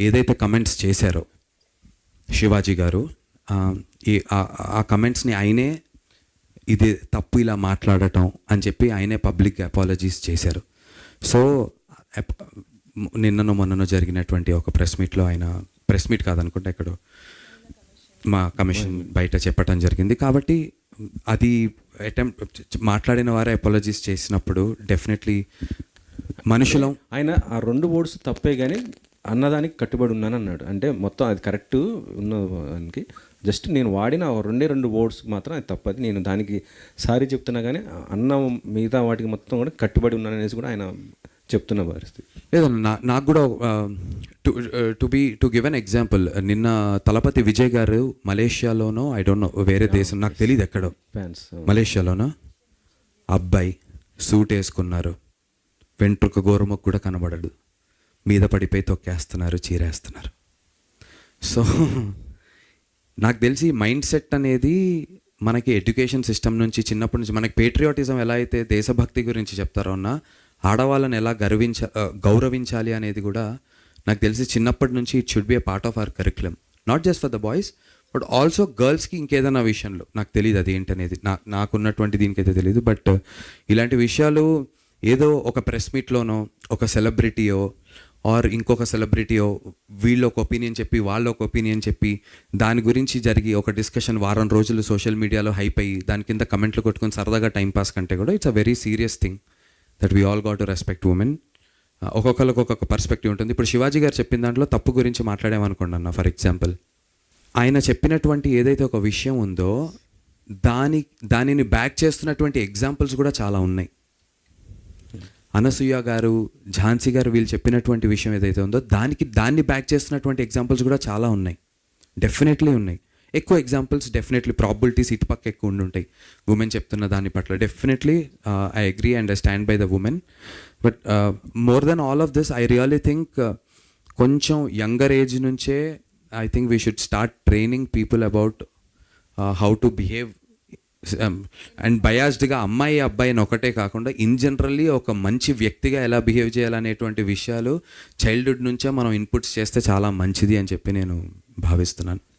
ఏదైతే కమెంట్స్ చేశారో శివాజీ గారు, ఆ కమెంట్స్ని ఆయనే ఇది తప్పు ఇలా మాట్లాడటం అని చెప్పి ఆయనే పబ్లిక్ అపాలజీస్ చేశారు. సో నిన్ననో మొన్ననో జరిగినటువంటి ఒక ప్రెస్ మీట్లో ఆయన, ప్రెస్ మీట్ కాదనుకుంటే ఎక్కడో మా కమిషన్ బయట చెప్పడం జరిగింది. కాబట్టి అది మాట్లాడిన వారే అపాలజీస్ చేసినప్పుడు డెఫినెట్లీ మనుషులం. ఆయన ఆ 2 వర్డ్స్ తప్పే కానీ అన్నదానికి కట్టుబడి ఉన్నాను అన్నాడు. అంటే మొత్తం అది కరెక్ట్ ఉన్నదానికి జస్ట్ నేను వాడిన 2 వర్డ్స్ మాత్రం అది తప్పది. నేను దానికి సారీ చెప్తున్నా కానీ అన్న మిగతా వాటికి మొత్తం కూడా కట్టుబడి ఉన్నాను అనేసి కూడా ఆయన చెప్తున్న పరిస్థితి. లేదన్నా నాకు కూడా టు గివ్ అన్ ఎగ్జాంపుల్, నిన్న తలపతి విజయ్ గారు మలేషియాలోనో ఐ డోంట్ నో వేరే దేశం నాకు తెలియదు ఎక్కడో ఫ్యాన్స్ మలేషియాలోనో అబ్బాయి సూట్ వేసుకున్నారు, వెంట్రుక గోరుముకు కూడా కనబడడు, మీద పడిపోయి తొక్కేస్తున్నారు, చీరేస్తున్నారు. సో నాకు తెలిసి మైండ్ సెట్ అనేది మనకి ఎడ్యుకేషన్ సిస్టమ్ నుంచి చిన్నప్పటి నుంచి మనకి పేట్రియాటిజం ఎలా అయితే దేశభక్తి గురించి చెప్తారో అన్న ఆడవాళ్ళని ఎలా గౌరవించాలి అనేది కూడా నాకు తెలిసి చిన్నప్పటి నుంచి it should be a part of our curriculum, not just for the boys but also గర్ల్స్కి. ఇంకేదైనా విషయంలో నాకు తెలియదు అది ఏంటనేది, నాకున్నటువంటి దీనికైతే తెలియదు. బట్ ఇలాంటి విషయాలు ఏదో ఒక ప్రెస్ మీట్లోనో ఒక సెలబ్రిటీయో ఆర్ ఇంకొక సెలబ్రిటీయో వీళ్ళు ఒక ఒపీనియన్ చెప్పి వాళ్ళు ఒక ఒపీనియన్ చెప్పి దాని గురించి జరిగి ఒక డిస్కషన్ వారం రోజులు సోషల్ మీడియాలో హైప్ అయ్యి దాని కింద కమెంట్లు కొట్టుకొని సరదాగా టైంపాస్ కంటే కూడా it's a very serious thing that we all got to respect women. ఒక్కొక్కరికి ఒక్కొక్క పర్స్పెక్టివ్ ఉంటుంది. ఇప్పుడు శివాజీ గారు చెప్పిన దాంట్లో తప్పు గురించి మాట్లాడామనుకోండి అన్న, ఫర్ ఎగ్జాంపుల్ ఆయన చెప్పినటువంటి ఏదైతే ఒక విషయం ఉందో దానిని బ్యాక్ చేస్తున్నటువంటి ఎగ్జాంపుల్స్ కూడా చాలా ఉన్నాయి. అనసూయ గారు, ఝాన్సీ గారు వీళ్ళు చెప్పినటువంటి విషయం ఏదైతే ఉందో దాన్ని బ్యాక్ చేస్తున్నటువంటి ఎగ్జాంపుల్స్ కూడా చాలా ఉన్నాయి, డెఫినెట్లీ ఉన్నాయి. ఎక్కువ ఎగ్జాంపుల్స్ డెఫినెట్లీ ప్రాబిలిటీస్ ఇటుపక్క ఎక్కువ ఉండుంటాయి ఉమెన్ చెప్తున్న దాని పట్ల. Definitely I agree and I stand by the women. But more than all of this I really think కొంచెం యంగర్ ఏజ్ నుంచే I think we should start training people about how to behave and బయాస్డ్గా అమ్మాయి అబ్బాయిని ఒకటే కాకుండా in generally ఒక మంచి వ్యక్తిగా ఎలా బిహేవ్ చేయాలనేటువంటి విషయాలు చైల్డ్హుడ్ నుంచే మనం ఇన్పుట్స్ చేస్తే చాలా మంచిది అని చెప్పి నేను భావిస్తున్నాను.